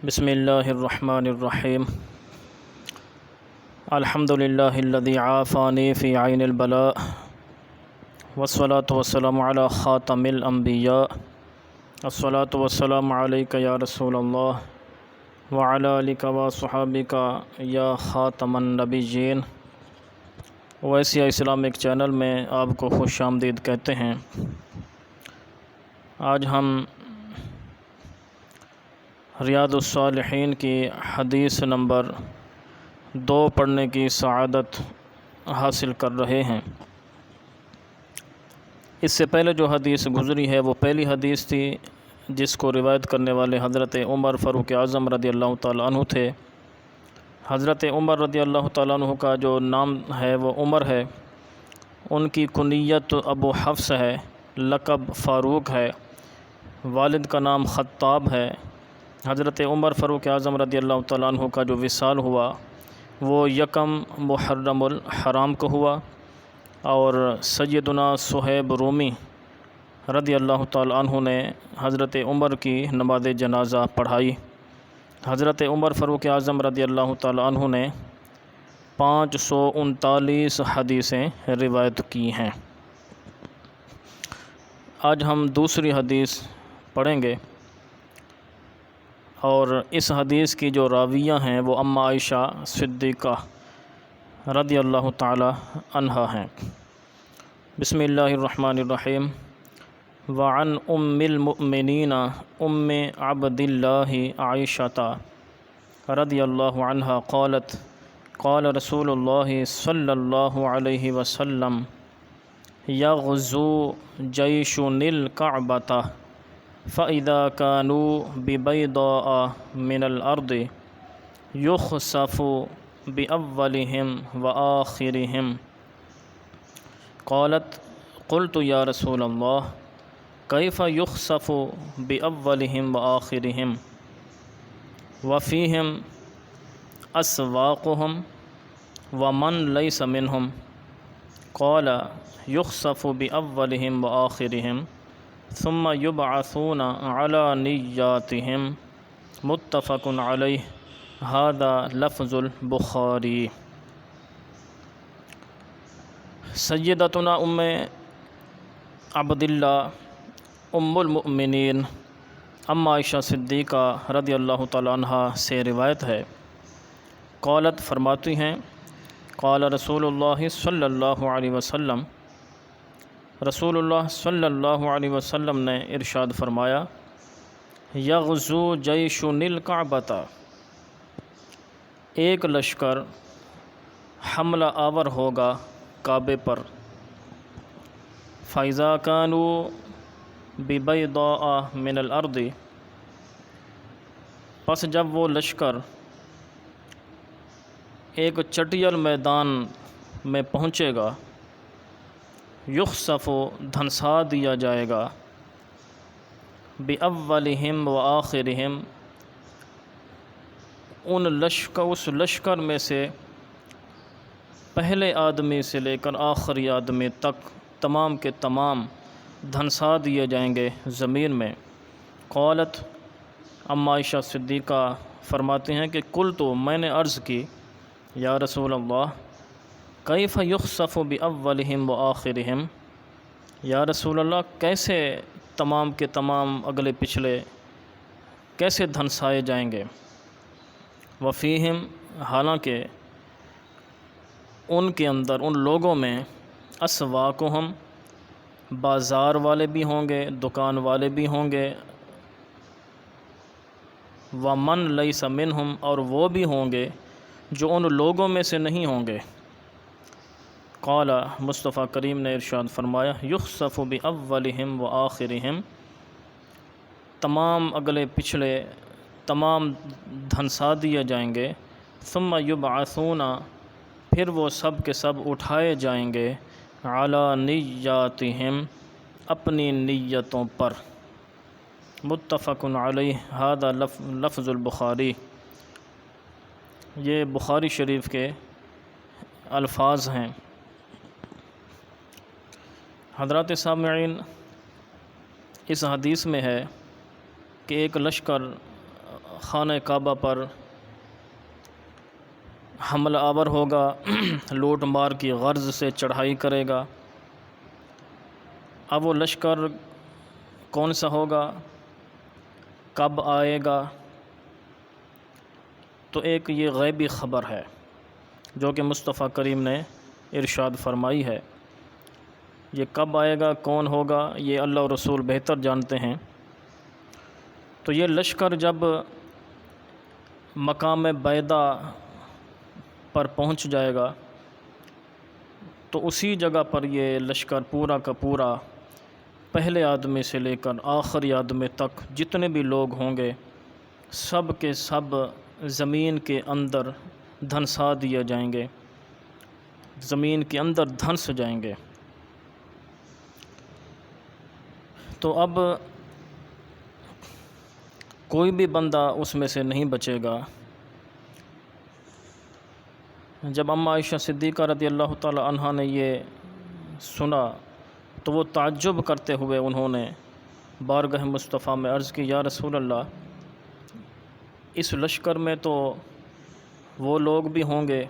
بسم اللہ الرحمن الرحیم الحمد للہ الذی عافانی فی عین البلاء والصلاة والسلام علی خاتم الانبیاء الصلاة والسلام علیک یا رسول اللہ وعلی آلک وصحابک یا خاتم النبیین۔ اویسی اسلامک چینل میں آپ کو خوش آمدید کہتے ہیں۔ آج ہم ریاض الصالحین کی حدیث نمبر 2 پڑھنے کی سعادت حاصل کر رہے ہیں۔ اس سے پہلے جو حدیث گزری ہے وہ پہلی حدیث تھی جس کو روایت کرنے والے حضرت عمر فاروق اعظم رضی اللہ تعالیٰ عنہ تھے۔ حضرت عمر رضی اللہ تعالیٰ عنہ کا جو نام ہے وہ عمر ہے، ان کی کنیت ابو حفص ہے، لقب فاروق ہے، والد کا نام خطاب ہے۔ حضرت عمر فاروق اعظم رضی اللہ تعالیٰ عنہ کا جو وصال ہوا وہ 1 محرم الحرام کو ہوا، اور سیدنا صہیب رومی رضی اللہ تعالیٰ عنہ نے حضرت عمر کی نماز جنازہ پڑھائی۔ حضرت عمر فاروق اعظم رضی اللہ تعالیٰ عنہ نے 539 حدیثیں روایت کی ہیں۔ آج ہم دوسری حدیث پڑھیں گے، اور اس حدیث کی جو راویہ ہیں وہ ام عائشہ صدیقہ رضی اللہ تعالی عنہا ہیں۔ بسم اللہ الرحمن الرحیم۔ وعن ام المؤمنین ام عبد اللہ عائشہ رضی اللہ عنہا قالت قال رسول اللہ صلی اللہ علیہ وسلم یغزو جیشن الکعبۃ فَإِذَا كَانُوا بِبَيْضَاءَ مِنَ الْأَرْضِ يُخْسَفُ بِأَوَّلِهِمْ وَآخِرِهِمْ۔ قالت قلت یا رسول اللہ كيف يخسف بأولهم وآخرهم وفيهم أسواقهم ومن ليس منهم؟ قال يخسف بأولهم وآخرهم ثم يبعثون على نياتهم متفق علیہ۔ هذا لفظ البخاری۔ سیدتنا ام عبداللہ ام المؤمنین ام عائشہ صدیقہ رضی اللہ تعالیٰ عنہ سے روایت ہے، قالت فرماتی ہیں قال رسول اللہ صلی اللہ علیہ وسلم، رسول اللہ صلی اللہ علیہ وسلم نے ارشاد فرمایا، یغزو جیشن الکعبۃ، ایک لشکر حملہ آور ہوگا کعبے پر، فَإِذَا كَانُوا بِبَيْضَاءَ مِنَ الْأَرْضِ، پس جب وہ لشکر ایک چٹیل میدان میں پہنچے گا، یخسف، دھنسا دیا جائے گا، بِأَوَّلِهِمْ وَآخِرِهِمْ، اس لشکر میں سے پہلے آدمی سے لے کر آخری آدمی تک تمام کے تمام دھنسا دیے جائیں گے زمین میں۔ قالت، ام عائشہ صدیقہ فرماتی ہیں کہ قلت، میں نے عرض کی، یا رسول اللہ کیف یخسف بأولہم وآخرہم، یا رسول اللہ کیسے تمام کے تمام اگلے پچھلے کیسے دھنسائے جائیں گے؟ وفیہم، حالانکہ ان کے اندر ان لوگوں میں اسواقہم، بازار والے بھی ہوں گے، دکان والے بھی ہوں گے، ومن لیس منہم، اور وہ بھی ہوں گے جو ان لوگوں میں سے نہیں ہوں گے۔ قال، مصطفیٰ کریم نے ارشاد فرمایا، یخسف بأولہم وآخرہم، تمام اگلے پچھلے تمام دھنسا دیے جائیں گے، ثم یبعثون، پھر وہ سب کے سب اٹھائے جائیں گے، علی نیاتہم، اپنی نیتوں پر۔ متفق علیہ، ھذا لفظ البخاری، یہ بخاری شریف کے الفاظ ہیں۔ حضرات سامعین، اس حدیث میں ہے کہ ایک لشکر خانہ کعبہ پر حملہ آور ہوگا، لوٹ مار کی غرض سے چڑھائی کرے گا۔ اب وہ لشکر کون سا ہوگا، کب آئے گا، تو ایک یہ غیبی خبر ہے جو کہ مصطفیٰ کریم نے ارشاد فرمائی ہے۔ یہ کب آئے گا، کون ہوگا، یہ اللہ اور رسول بہتر جانتے ہیں۔ تو یہ لشکر جب مقام بیضا پر پہنچ جائے گا تو اسی جگہ پر یہ لشکر پورا کا پورا پہلے آدمی سے لے کر آخری آدمی تک جتنے بھی لوگ ہوں گے سب کے سب زمین کے اندر دھنسا دیے جائیں گے، زمین کے اندر دھنس جائیں گے۔ تو اب کوئی بھی بندہ اس میں سے نہیں بچے گا۔ جب اماں عائشہ صدیقہ رضی اللہ تعالی عنہا نے یہ سنا تو وہ تعجب کرتے ہوئے انہوں نے بارگاہ مصطفیٰ میں عرض کی، یا رسول اللہ، اس لشکر میں تو وہ لوگ بھی ہوں گے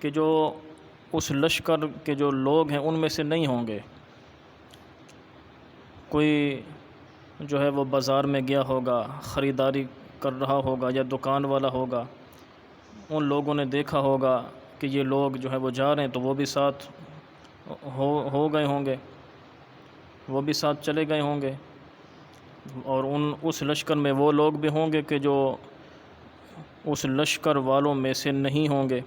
کہ جو اس لشکر کے جو لوگ ہیں ان میں سے نہیں ہوں گے۔ کوئی جو ہے وہ بازار میں گیا ہوگا، خریداری کر رہا ہوگا یا دکان والا ہوگا، ان لوگوں نے دیکھا ہوگا کہ یہ لوگ جو ہے وہ جا رہے ہیں تو وہ بھی ساتھ ہو گئے ہوں گے، وہ بھی ساتھ چلے گئے ہوں گے، اور اس لشکر میں وہ لوگ بھی ہوں گے کہ جو اس لشکر والوں میں سے نہیں ہوں گے۔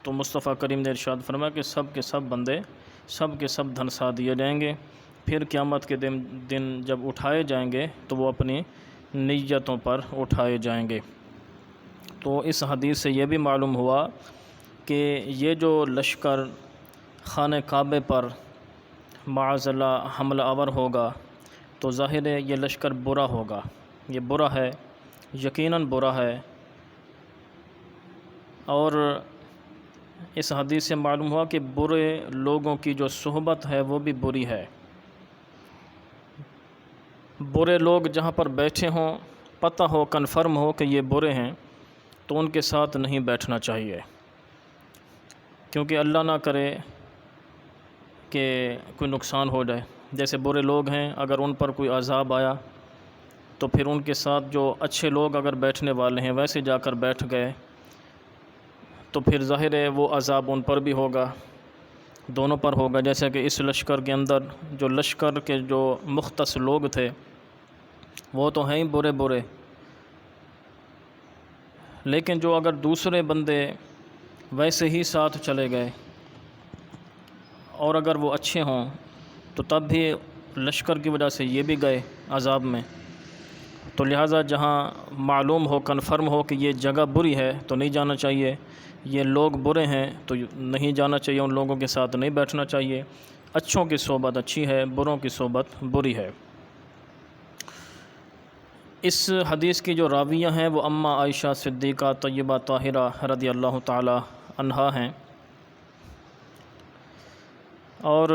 تو مصطفیٰ کریم نے ارشاد فرمایا کہ سب کے سب بندے سب کے سب دھنسا دیے جائیں گے، پھر قیامت کے دن جب اٹھائے جائیں گے تو وہ اپنی نیتوں پر اٹھائے جائیں گے۔ تو اس حدیث سے یہ بھی معلوم ہوا کہ یہ جو لشکر خانہ کعبے پر معاذ اللہ حملہ آور ہوگا تو ظاہر ہے یہ لشکر برا ہوگا، یہ برا ہے، یقیناً برا ہے۔ اور اس حدیث سے معلوم ہوا کہ برے لوگوں کی جو صحبت ہے وہ بھی بری ہے۔ برے لوگ جہاں پر بیٹھے ہوں، پتہ ہو، کنفرم ہو کہ یہ برے ہیں، تو ان کے ساتھ نہیں بیٹھنا چاہیے، کیونکہ اللہ نہ کرے کہ کوئی نقصان ہو جائے۔ جیسے برے لوگ ہیں، اگر ان پر کوئی عذاب آیا تو پھر ان کے ساتھ جو اچھے لوگ اگر بیٹھنے والے ہیں ویسے جا کر بیٹھ گئے تو پھر ظاہر ہے وہ عذاب ان پر بھی ہوگا، دونوں پر ہوگا۔ جیسے کہ اس لشکر کے اندر جو لشکر کے جو مختص لوگ تھے وہ تو ہیں ہی برے، لیکن جو اگر دوسرے بندے ویسے ہی ساتھ چلے گئے اور اگر وہ اچھے ہوں تو تب بھی لشکر کی وجہ سے یہ بھی گئے عذاب میں۔ تو لہٰذا جہاں معلوم ہو، کنفرم ہو کہ یہ جگہ بری ہے تو نہیں جانا چاہیے، یہ لوگ برے ہیں تو نہیں جانا چاہیے، ان لوگوں کے ساتھ نہیں بیٹھنا چاہیے۔ اچھوں کی صحبت اچھی ہے، بروں کی صحبت بری ہے۔ اس حدیث کی جو راویہ ہیں وہ اماں عائشہ صدیقہ طیبہ طاہرہ رضی اللہ تعالی عنہا ہیں، اور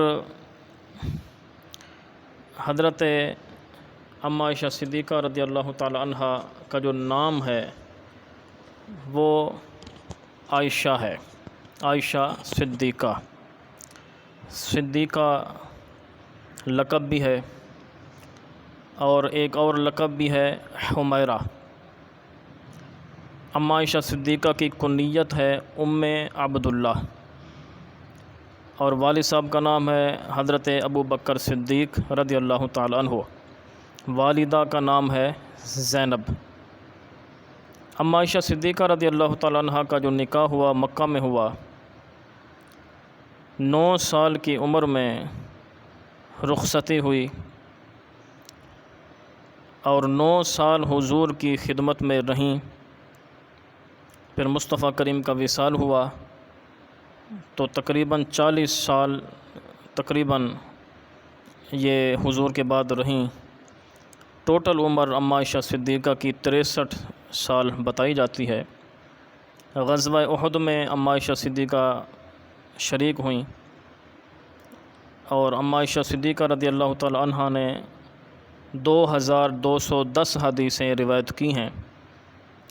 حضرت اماں عائشہ صدیقہ رضی اللہ تعالی عنہا کا جو نام ہے وہ عائشہ ہے، عائشہ صدیقہ لقب بھی ہے، اور ایک اور لقب بھی ہے حمیرہ۔ اماں عائشہ صدیقہ کی کنیت ہے ام عبداللہ، اور والد صاحب کا نام ہے حضرت ابو بکر صدیق رضی اللہ تعالی عنہ، والدہ کا نام ہے زینب۔ اماں عائشہ صدیقہ رضی اللہ تعالی عنہ کا جو نکاح ہوا مکہ میں ہوا، 9 سال کی عمر میں رخصتی ہوئی، اور 9 سال حضور کی خدمت میں رہیں۔ پھر مصطفیٰ کریم کا وصال ہوا تو تقریباً 40 سال تقریباً یہ حضور کے بعد رہیں۔ ٹوٹل عمر اماں عائشہ صدیقہ کی 63 سال بتائی جاتی ہے۔ غزوہ احد میں اماں عائشہ صدیقہ شریک ہوئیں، اور اماں عائشہ صدیقہ رضی اللہ تعالی عنہا نے 2210 حدیثیں روایت کی ہیں۔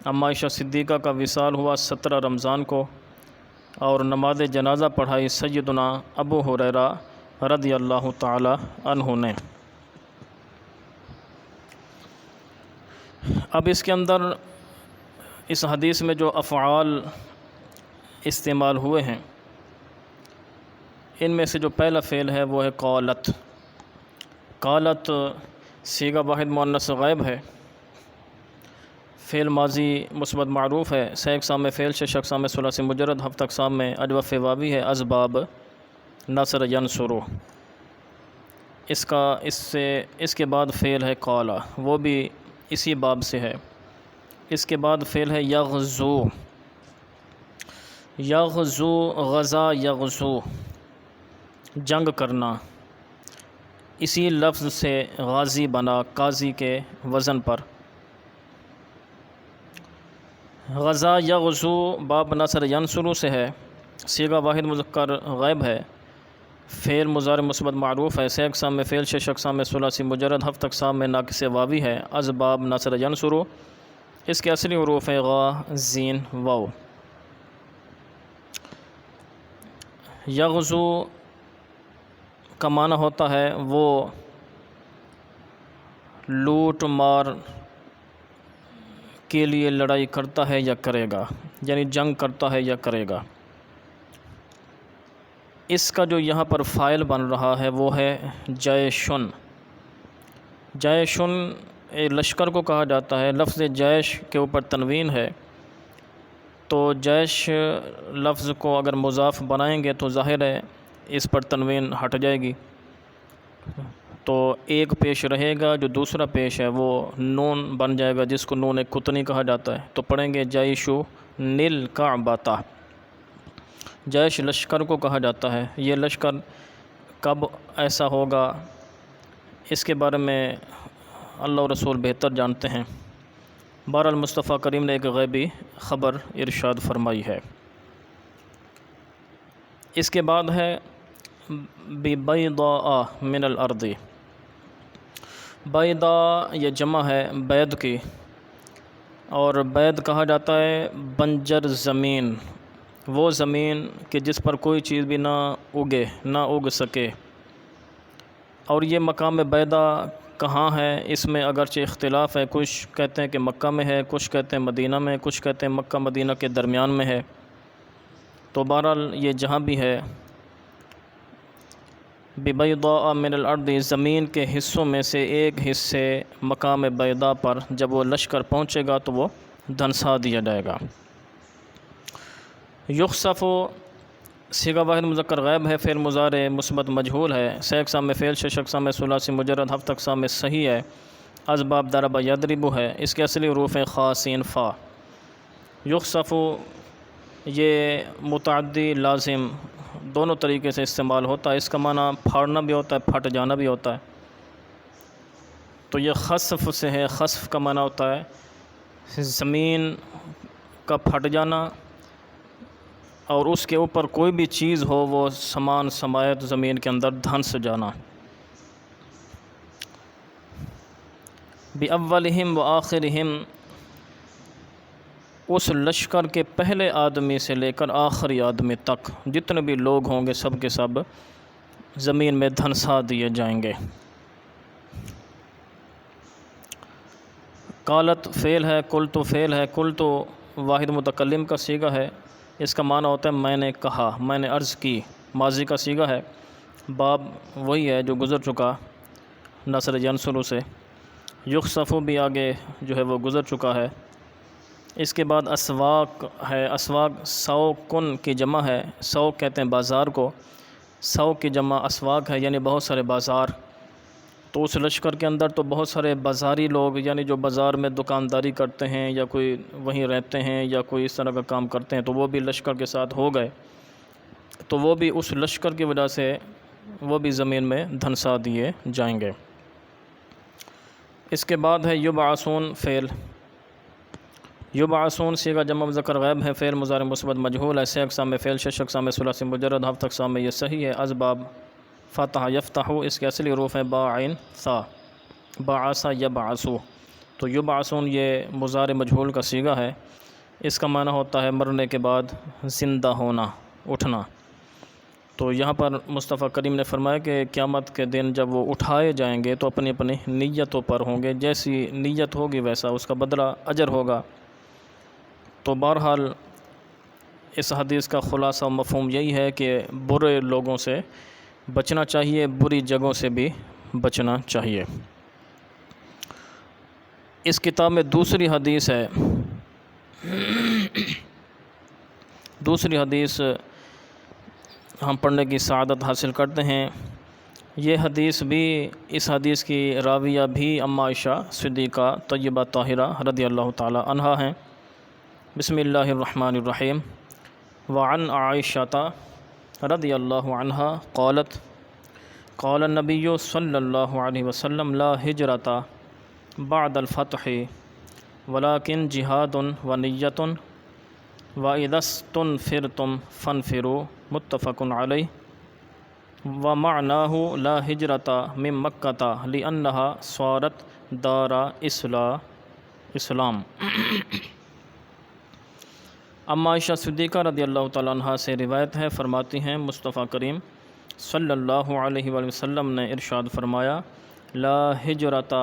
اما عائشہ صدیقہ کا وصال ہوا 17 رمضان کو، اور نماز جنازہ پڑھائی سیدنا ابو ہریرہ رضی اللہ تعالی عنہ نے۔ اب اس کے اندر اس حدیث میں جو افعال استعمال ہوئے ہیں، ان میں سے جو پہلا فعل ہے وہ ہے قالت۔ قالت صیغہ واحد مؤنث غائب ہے، فعل ماضی مثبت معروف ہے، سہ اقسام میں فعل، شش اقسام میں ثلاثی مجرد، ہفت اقسام میں اجوف واوی ہے، اسباب نصر ینصر۔ اس کے بعد فعل ہے قالا، وہ بھی اسی باب سے ہے۔ اس کے بعد فعل ہے یغزو۔ یغزو، غزا یغزو، جنگ کرنا، اسی لفظ سے غازی بنا، قاضی کے وزن پر۔ غزا یغزو باب نصر ینصر سے ہے، صیغہ واحد مذکر غائب ہے، فعل مضارع مثبت معروف ہے، سہ اقسام میں فعل، شش اقسام میں ثلاثی مجرد، ہفت اقسام میں ناقص واوی ہے، اسباب نصر ینصر۔ اس کے اصلی حروف ہے غا، زین، واو۔ یغزو کا معنی ہوتا ہے وہ لوٹ مار کے لیے لڑائی کرتا ہے یا کرے گا، یعنی جنگ کرتا ہے یا کرے گا۔ اس کا جو یہاں پر فاعل بن رہا ہے وہ ہے جیشن۔ جیشن لشکر کو کہا جاتا ہے، لفظ جیش کے اوپر تنوین ہے، تو جیش لفظ کو اگر مضاف بنائیں گے تو ظاہر ہے اس پر تنوین ہٹ جائے گی، تو ایک پیش رہے گا، جو دوسرا پیش ہے وہ نون بن جائے گا، جس کو نون قطنی کہا جاتا ہے، تو پڑھیں گے جیشو نیل کعبۃ۔ جیش لشکر کو کہا جاتا ہے۔ یہ لشکر کب ایسا ہوگا اس کے بارے میں اللہ و رسول بہتر جانتے ہیں۔ بہرحال مصطفیٰ کریم نے ایک غیبی خبر ارشاد فرمائی ہے۔ اس کے بعد ہے ببیضاء من الارض۔ بیضاء یہ جمع ہے بید کی، اور بید کہا جاتا ہے بنجر زمین، وہ زمین کہ جس پر کوئی چیز بھی نہ اگے، نہ اگ سکے۔ اور یہ مقام بیضا کہاں ہے، اس میں اگرچہ اختلاف ہے، کچھ کہتے ہیں کہ مکہ میں ہے، کچھ کہتے ہیں مدینہ میں، کچھ کہتے ہیں مکہ مدینہ کے درمیان میں ہے، تو بہرحال یہ جہاں بھی ہے ببیضاء من الارض، زمین کے حصوں میں سے ایک حصے مقام بیضا پر جب وہ لشکر پہنچے گا تو وہ دھنسا دیا جائے گا۔ یخسف صیغہ واحد مذکر غائب ہے، فعل مضارع مثبت مجہول ہے، سہ اقسام میں فعل، شش اقسام میں ثلاثی مجرد، ہفت اقسام میں صحیح ہے، اسباب ضرب یضرب ہے۔ اس کے اصلی حروف ہیں خا، سین، فا۔ یخسف یہ متعدی لازم دونوں طریقے سے استعمال ہوتا ہے، اس کا معنی پھاڑنا بھی ہوتا ہے، پھٹ جانا بھی ہوتا ہے، تو یہ خسف سے ہے۔ خسف کا معنی ہوتا ہے زمین کا پھٹ جانا، اور اس کے اوپر کوئی بھی چیز ہو وہ سامان سمایت زمین کے اندر دھنس جانا۔ بِأَوَّلِهِمْ وَآخِرِهِمْ، اس لشکر کے پہلے آدمی سے لے کر آخری آدمی تک جتنے بھی لوگ ہوں گے سب کے سب زمین میں دھنسا دیے جائیں گے۔ قالت فعل ہے، قلت فعل ہے، قلت واحد متکلم کا صیغہ ہے، اس کا معنی ہوتا ہے میں نے کہا، میں نے عرض کی، ماضی کا صیغہ ہے، باب وہی ہے جو گزر چکا نصر ینصر سے، یخسف بھی آگے جو ہے وہ گزر چکا ہے۔ اس کے بعد اسواق ہے، اسواق سوقن کی جمع ہے، سوق کہتے ہیں بازار کو، سوق کی جمع اسواق ہے، یعنی بہت سارے بازار۔ تو اس لشکر کے اندر تو بہت سارے بازاری لوگ، یعنی جو بازار میں دکانداری کرتے ہیں یا کوئی وہیں رہتے ہیں یا کوئی اس طرح کا کام کرتے ہیں، تو وہ بھی لشکر کے ساتھ ہو گئے، تو وہ بھی اس لشکر کی وجہ سے وہ بھی زمین میں دھنسا دیے جائیں گے۔ اس کے بعد ہے یبعثون فعل۔ یبعثون صیغہ جمع مذکر غائب ہے، فعل مضارع مثبت مجہول ہے، سہ اقسام میں فعل، شش اقسام میں ثلاثی مجرد، ہفت اقسام میں یہ صحیح ہے، اسباب فتح یفتح، اس کے اصلی حروف ہیں با، عین، ثا۔ بعث یبعثو، تو یبعثون یہ مضارع مجہول کا صیغہ ہے، اس کا معنی ہوتا ہے مرنے کے بعد زندہ ہونا، اٹھنا۔ تو یہاں پر مصطفیٰ کریم نے فرمایا کہ قیامت کے دن جب وہ اٹھائے جائیں گے تو اپنی اپنی نیتوں پر ہوں گے، جیسی نیت ہوگی ویسا اس کا بدلہ اجر ہوگا۔ تو بہرحال اس حدیث کا خلاصہ و مفہوم یہی ہے کہ برے لوگوں سے بچنا چاہیے، بری جگہوں سے بھی بچنا چاہیے۔ اس کتاب میں دوسری حدیث ہے، دوسری حدیث ہم پڑھنے کی سعادت حاصل کرتے ہیں۔ یہ حدیث بھی، اس حدیث کی راویہ بھی ام عائشہ صدیقہ طیبہ طاہرہ رضی اللہ تعالی عنہا ہیں۔ بسم اللہ الرحمن الرحیم۔ وعن عائشہ رضی اللہ عنہا قالت قال النبی صلی اللہ علیہ وسلم لا ہجرت بعد الفتح ولکن جہاد ونیۃ وَإِذَا اسْتُنْفِرْتُمْ فَانْفِرُوا متفق علیہ۔ وَمَعْنَاهُ لَا هِجْرَةَ مِن مَكَّةَ لِأَنَّهَا صَارَتْ دَارَ اسلام۔ اما عائشہ صدیقہ رضی اللہ تعالیٰ عنہ سے روایت ہے، فرماتی ہیں مصطفیٰ کریم صلی اللہ علیہ وآلہ وسلم نے ارشاد فرمایا، لا ہجرت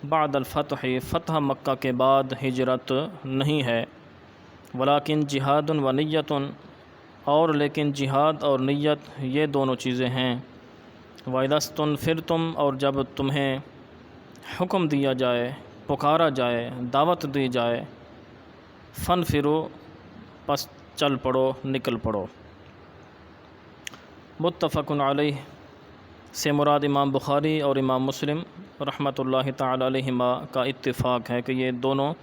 بعد الفتح، فتح مکہ کے بعد ہجرت نہیں ہے، ولیکن جہاد و نیت، اور لیکن جہاد اور نیت یہ دونوں چیزیں ہیں۔ وَإِذَا اسْتُنْفِرْتُمْ، اور جب تمہیں حکم دیا جائے، پکارا جائے، دعوت دی جائے، فَانْفِرُوا، پس چل پڑو، نکل پڑو۔ متفق علیہ سے مراد امام بخاری اور امام مسلم رحمۃ اللہ تعالی علیہما کا اتفاق ہے کہ یہ دونوں،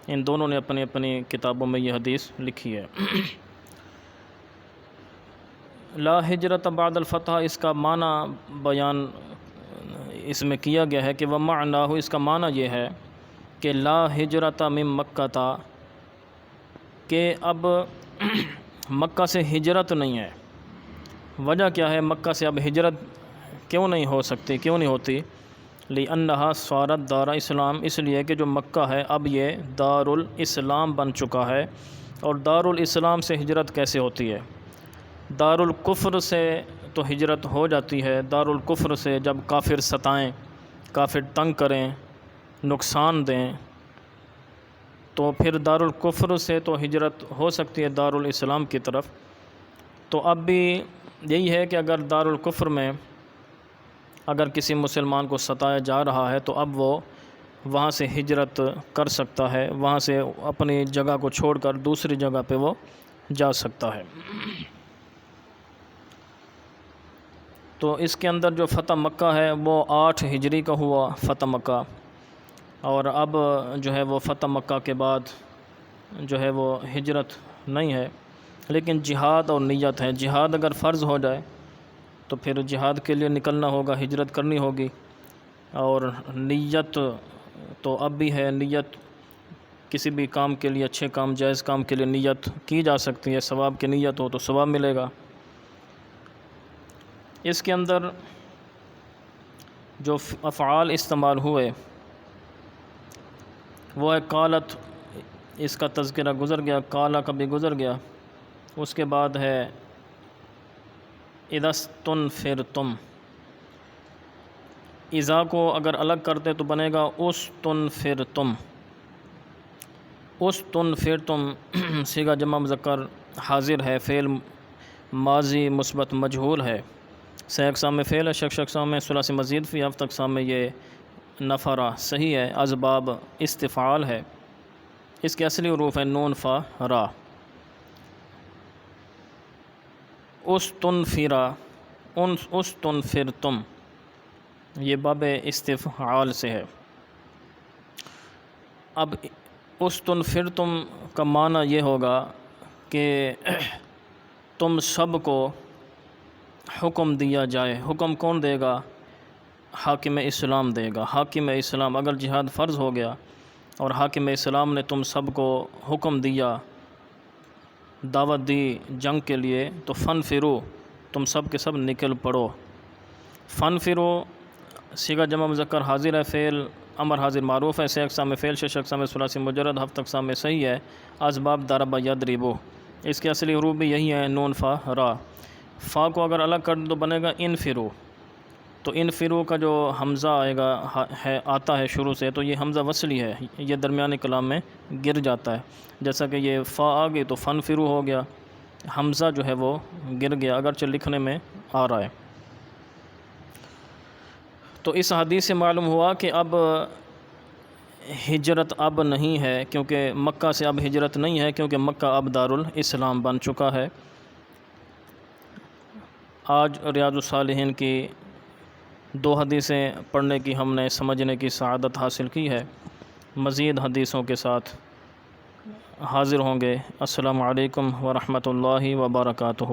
ان دونوں نے اپنی اپنی کتابوں میں یہ حدیث لکھی ہے۔ لا ہجرت بعد الفتح، اس کا معنی بیان اس میں کیا گیا ہے کہ وَمَعْنَاهُ، اس کا معنی یہ ہے کہ لا ہجرت من مکہ، کہ اب مکہ سے ہجرت نہیں ہے۔ وجہ کیا ہے، مکہ سے اب ہجرت کیوں نہیں ہو سکتی، کیوں نہیں ہوتی؟ لِأَنَّهَا صَارَتْ دَارَ اسلام، اس لیے کہ جو مکہ ہے اب یہ دار الاسلام بن چکا ہے۔ اور دار الاسلام سے ہجرت کیسے ہوتی ہے؟ دار الکفر سے تو ہجرت ہو جاتی ہے، دار الکفر سے جب کافر ستائیں، کافر تنگ کریں، نقصان دیں، تو پھر دار الکفر سے تو ہجرت ہو سکتی ہے دار الاسلام کی طرف۔ تو اب بھی یہی ہے کہ اگر دار الکفر میں اگر کسی مسلمان کو ستایا جا رہا ہے تو اب وہ وہاں سے ہجرت کر سکتا ہے، وہاں سے اپنی جگہ کو چھوڑ کر دوسری جگہ پہ وہ جا سکتا ہے۔ تو اس کے اندر جو فتح مکہ ہے وہ 8 ہجری کا ہوا فتح مکہ، اور اب جو ہے وہ فتح مکہ کے بعد جو ہے وہ ہجرت نہیں ہے، لیکن جہاد اور نیت ہے۔ جہاد اگر فرض ہو جائے تو پھر جہاد کے لیے نکلنا ہوگا، ہجرت کرنی ہوگی، اور نیت تو اب بھی ہے، نیت کسی بھی کام کے لیے، اچھے کام، جائز کام کے لیے نیت کی جا سکتی ہے، ثواب کی نیت ہو تو ثواب ملے گا۔ اس کے اندر جو افعال استعمال ہوئے وہ ہے قالت، اس کا تذکرہ گزر گیا، قالا کا بھی گزر گیا۔ اس کے بعد ہے اذا استنفرتم، اذا کو اگر الگ کرتے تو بنے گا استنفرتم، استنفرتم صیغہ جمع مذکر حاضر ہے، فعل ماضی مثبت مجہول ہے، سے اقسام میں فعل ہے، شک اقسام میں ثلاثی مزید فی ہفت اقسام میں یہ نفرہ صحیح ہے، اسباب استفعال ہے، اس کے اصلی حروف ہیں نون فا را۔ استنفرا، استنفرتم، یہ باب استفعال سے ہے۔ اب استنفرتم کا معنی یہ ہوگا کہ تم سب کو حکم دیا جائے۔ حکم کون دے گا؟ حاکم اسلام دے گا۔ حاکم اسلام، اگر جہاد فرض ہو گیا اور حاکم اسلام نے تم سب کو حکم دیا، دعوت دی جنگ کے لیے، تو فن فرو، تم سب کے سب نکل پڑو۔ فن فرو صیغہ جمع مذکر حاضر ہے، فعل امر حاضر معروف ہے، 6 اقسام میں فعل، 6 اقسام میں ثلاثی مجرد، 7 اقسام میں صحیح ہے۔ اسباب ضرب یضرب، اس کے اصلی حروف بھی یہی ہیں، نون فا را۔ فا کو اگر الگ کر دیں تو بنے گا انفرو، تو انفرو کا جو حمزہ آئے گا آتا ہے شروع سے، تو یہ حمزہ وصلی ہے، یہ درمیانی کلام میں گر جاتا ہے۔ جیسا کہ یہ فا آ گئی تو فن فرو ہو گیا، حمزہ جو ہے وہ گر گیا اگرچہ لکھنے میں آ رہا ہے۔ تو اس حدیث سے معلوم ہوا کہ اب ہجرت اب نہیں ہے، کیونکہ مکہ سے اب ہجرت نہیں ہے، کیونکہ مکہ اب دارالاسلام بن چکا ہے۔ آج ریاض الصالحین کی 2 حدیثیں پڑھنے کی ہم نے سمجھنے کی سعادت حاصل کی ہے۔ مزید حدیثوں کے ساتھ حاضر ہوں گے۔ السلام علیکم ورحمۃ اللہ وبرکاتہ۔